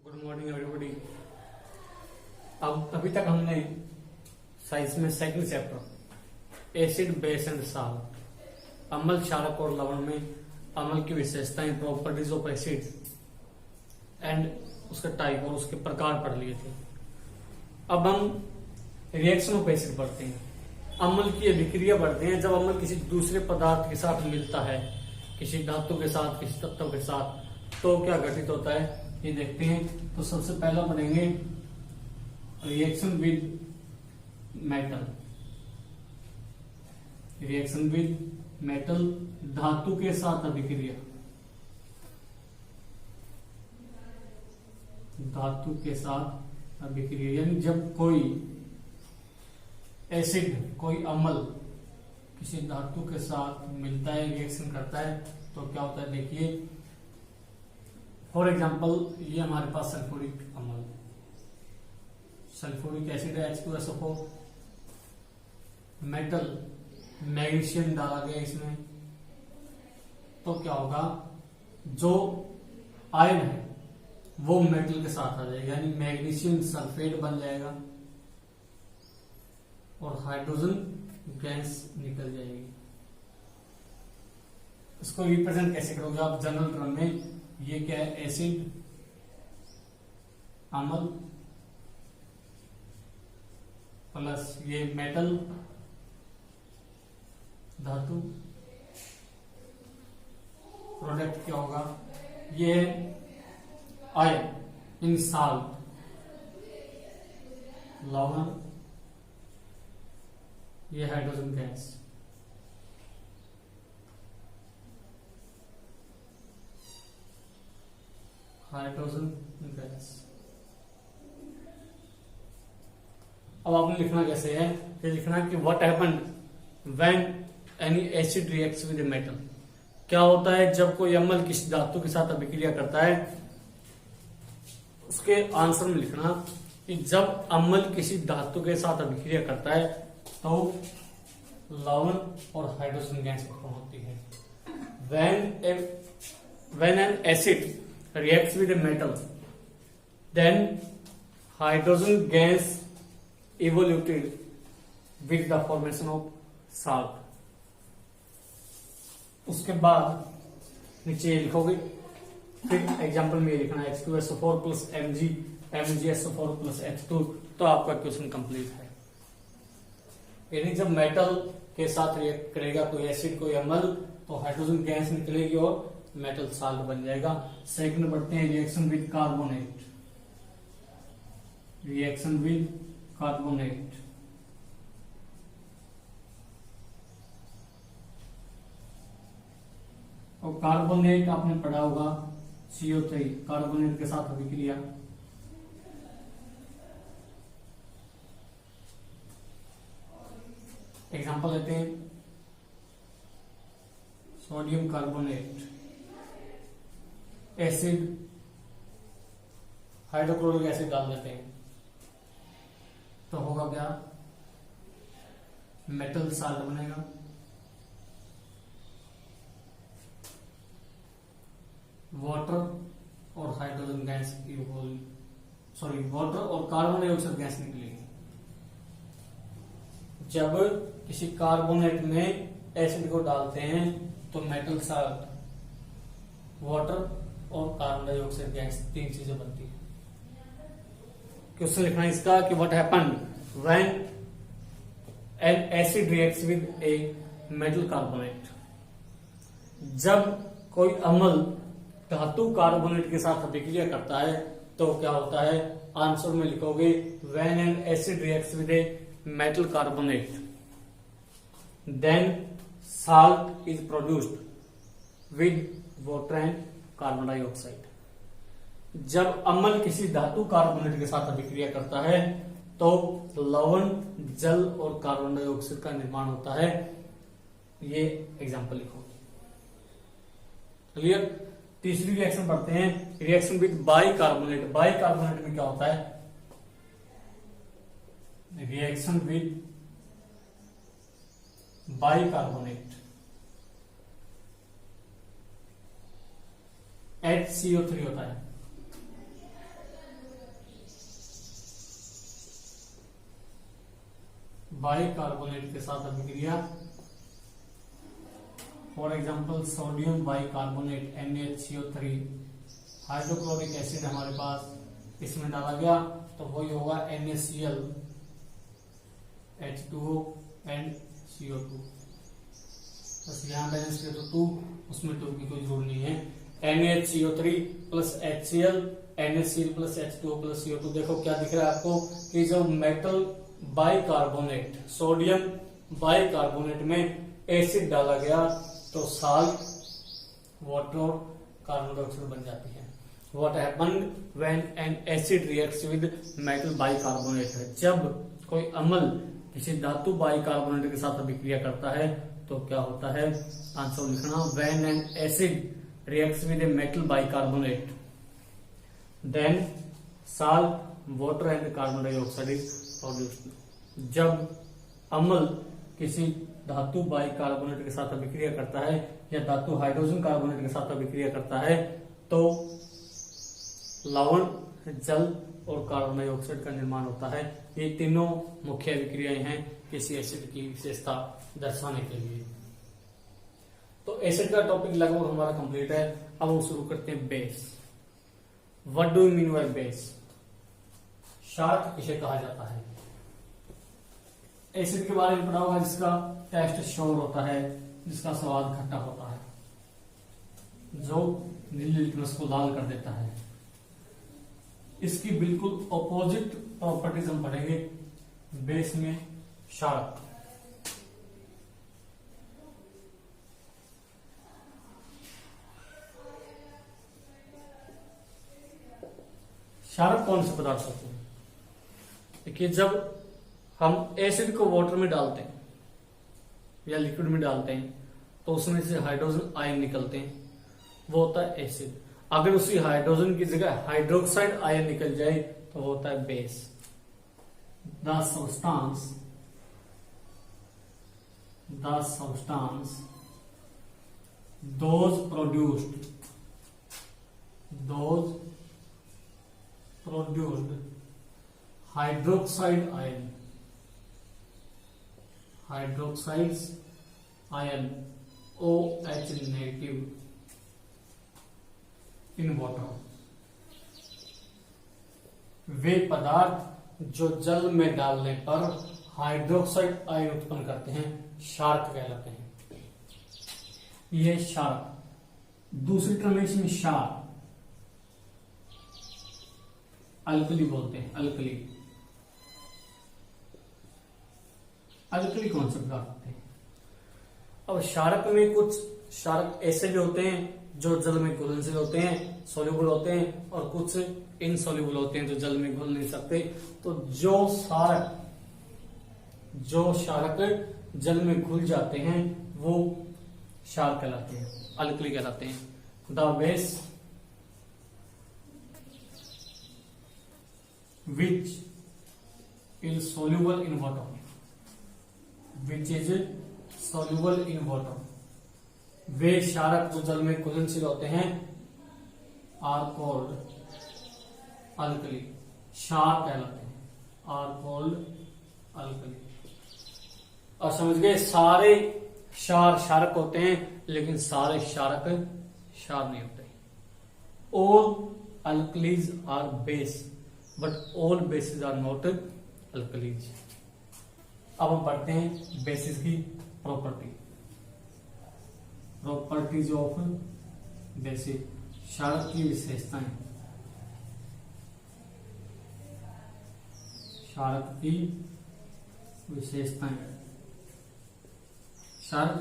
Good morning everybody. अब अभी तक हमने साइंस में second chapter acid base and salt अम्ल क्षारक और लवण में अम्ल की विशेषताएं प्रॉपर्टीज ऑफ एसिड एंड उसका टाइप और उसके प्रकार पढ़ लिए थे। अब हम रिएक्शन ऑफ एसिड पढ़ते हैं। अम्ल की अभिक्रिया पढ़ते हैं। जब अम्ल किसी दूसरे पदार्थ के साथ मिलता है, किसी धातु के साथ, किसी तत्व के साथ, तो क्या घटित होता है ये देखते हैं। तो सबसे पहला पढ़ेंगे reaction with metal. Reaction with metal, धातु के साथ अभिक्रिया। धातु के साथ अभिक्रिया यानी जब कोई एसिड, कोई अम्ल किसी धातु के साथ मिलता है, रिएक्शन करता है, तो क्या होता है देखिए। फॉर एग्जाम्पल ये हमारे पास सल्फ्यूरिक अम्ल, सल्फ्यूरिक एसिड है H2SO4, मेटल मैग्नीशियम डाला गया इसमें, तो क्या होगा, जो आयन है वो मेटल के साथ आ जाएगा यानी मैग्नीशियम सल्फेट बन जाएगा और हाइड्रोजन गैस निकल जाएगी। इसको रिप्रेजेंट कैसे करोगे आप जनरल टर्म में? ये क्या है, एसिड अम्ल प्लस ये मेटल धातु, प्रोडक्ट क्या होगा, ये आयन इन साल्ट लवण, ये हाइड्रोजन गैस। Hydrogen gas. अब आपने लिखना कैसे है, ये लिखना कि what happened when any acid reacts with metal. क्या होता है जब कोई अम्ल किसी धातु के साथ अभिक्रिया करता है। उसके आंसर में लिखना कि जब अम्ल किसी धातु के साथ अभिक्रिया करता है तो लवण और हाइड्रोजन गैस उत्पन्न होती है। when an acid reacts with a metal, then hydrogen gas evaporated with the formation of salt. उसके बाद नीचे लिखोगे, फिर एग्जाम्पल में लिखना है H2SO4 plus MgSO4 plus H2, तो आपका क्वेश्चन कंप्लीट है। यानी जब मेटल के साथ रिएक्ट करेगा कोई एसिड, कोई अम्ल, तो हाइड्रोजन गैस निकलेगी और मेटल साल्ट बन जाएगा। सेकंड बढ़ते हैं reaction with carbonate. Reaction with carbonate, और कार्बोनेट आपने पढ़ा होगा CO3, कार्बोनेट के साथ अभिक्रिया। एग्जांपल लेते हैं, sodium carbonate, acid, hydrochloric acid डाल देते हैं, तो होगा क्या, मेटल साल्ट बनेगा। वाटर और हाइड्रोजन गैस वाटर और कार्बन डाइऑक्साइड गैस निकलेगी। जब किसी कार्बोनेट में एसिड को डालते हैं तो मेटल साल्ट, वाटर और कार्बन डाइऑक्साइड गैस, तीन चीजें बनती है। क्वेश्चन लिखना है इसका कि what happened when an acid reacts with a metal carbonate. जब कोई अम्ल धातु कार्बोनेट के साथ अभिक्रिया करता है तो क्या होता है, आंसर में लिखोगे when an acid reacts with a metal carbonate then salt is produced with water and carbon dioxide. जब अम्ल किसी धातु कार्बोनेट के साथ अभिक्रिया करता है तो लवण, जल और कार्बन डाइऑक्साइड का निर्माण होता है। ये एग्जांपल लिखो। क्लियर। तीसरी रिएक्शन पढ़ते हैं, रिएक्शन विद बाइकार्बोनेट। बाइकार्बोनेट में क्या होता है, रिएक्शन विद बाइकार्बोनेट, HCO3 होता है। बाइकार्बोनेट के साथ अभिक्रिया, for example sodium bicarbonate NaCO3, hydrochloric acid हमारे पास इसमें डाला गया तो वही होगा NaCl H2O एंड CO2, बस यहाँ बैलेंस किया तो 2, उसमें 2 की कोई जरूरत नहीं है। NaCO3 plus HCl, NaCl plus H2O plus CO2। देखो क्या दिख रहा है आपको कि जब मेटल बाइकार्बोनेट, सोडियम बाइकार्बोनेट में एसिड डाला गया तो साल्ट, वाटर और कार्बन डाइऑक्साइड बन जाती है। What happened when an acid reacts with metal bicarbonate? जब कोई अम्ल किसी धातु बाइकार्बोनेट के साथ अभिक्रिया करता है तो क्या होता है, आंसर लिखना, when an acid reacts with a metal bicarbonate then salt, water and carbon dioxide is produced। जब अम्ल किसी धातु बाइकार्बोनेट के साथ अभिक्रिया करता है या धातु हाइड्रोजन कार्बोनेट के साथ अभिक्रिया करता है तो लवण, जल और कार्बन डाइऑक्साइड का निर्माण होता है। ये तीनों मुख्य अभिक्रियाएं हैं किसी एसिड की विशेषता दर्शाने के लिए। तो एसिड का टॉपिक लगभग हमारा कंप्लीट है। अब हम शुरू करते हैं base. What do you mean by base? क्षारक किसे कहा जाता है? एसिड के बारे में पढ़ा होगा जिसका टेस्ट श्योर होता है, जिसका स्वाद खट्टा होता है, जो नीली लिटमस को लाल कर देता है। इसकी बिल्कुल ऑपोजिट प्रॉपर्टीज हम पढ़ेंगे बेस में, क्षारक। क्षारक कौन से पदार्थ होते हैं? देखिए, जब हम एसिड को वाटर में डालते हैं या लिक्विड में डालते हैं तो उसमें से हाइड्रोजन आयन निकलते हैं, वो होता है एसिड। अगर उसी हाइड्रोजन की जगह हाइड्रोक्साइड आयन निकल जाए तो वो होता है base. The substance those produced hydroxide ion OH negative in water, वे पदार्थ जो जल में डालने पर हाइड्रोक्साइड आयन उत्पन्न करते हैं क्षारक कहलाते हैं। यह क्षारक। दूसरी टर्म है इसमें क्षार, अल्कली बोलते हैं। अल्कली कौन से पदार्थ होते हैं? अब क्षारक में कुछ क्षारक ऐसे भी होते हैं जो जल में घुलनशील होते हैं, सोल्यूबल होते हैं, और कुछ इनसोल्यूबल होते हैं जो जल में घुल नहीं सकते। तो जो क्षारक जल में घुल जाते हैं वो क्षार कहलाते हैं, अल्कली कहलाते हैं। The base which is soluble in water, वे क्षारक जो जल में घुलनशील होते हैं आर कॉल्ड अल्कली, क्षार कहलाते हैं, आर कॉल्ड अल्कली। और समझ गए, सारे क्षार क्षारक होते हैं लेकिन सारे क्षारक क्षार नहीं होते। All alkalis are base but all bases are not alkalis. अब हम पढ़ते हैं बेसिस की प्रॉपर्टीज ऑफ बेसिस, क्षारक की विशेषताएं। क्षारक की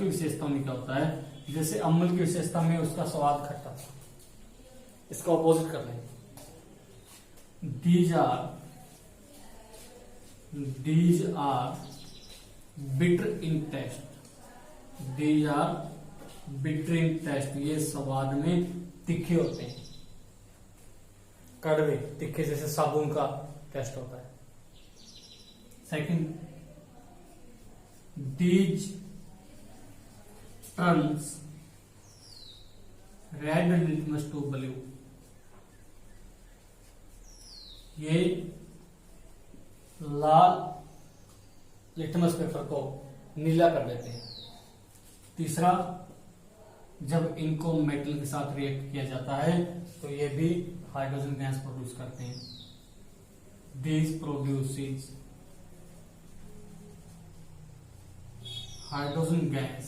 विशेषताओं में क्या होता है? जैसे अम्ल की विशेषता में उसका स्वाद खट्टा था, इसका ऑपोजिट कर लेंगे। These are bitter in taste। ये स्वाद में तीखे होते हैं, कड़वे तीखे, जैसे साबुन का टेस्ट होता है। Second, these turns red litmus to blue। ये लाल लिटमस पेपर को नीला कर देते हैं। तीसरा, जब इनको मेटल के साथ रिएक्ट किया जाता है तो ये भी हाइड्रोजन गैस प्रोड्यूस करते हैं। These produces hydrogen gas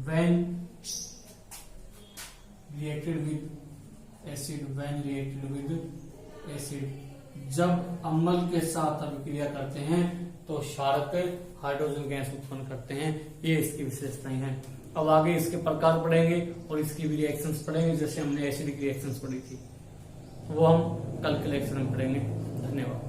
when reacted with acid। जब अम्ल के साथ अभिक्रिया करते हैं तो क्षारक हाइड्रोजन गैस उत्पन्न करते हैं। ये इसकी विशेषताएं हैं। अब आगे इसके प्रकार पढ़ेंगे और इसकी भी रिएक्शंस पढ़ेंगे, जैसे हमने एसिडिक रिएक्शंस पढ़ी थी, वो हम कल के लेक्चर में पढ़ेंगे। धन्यवाद।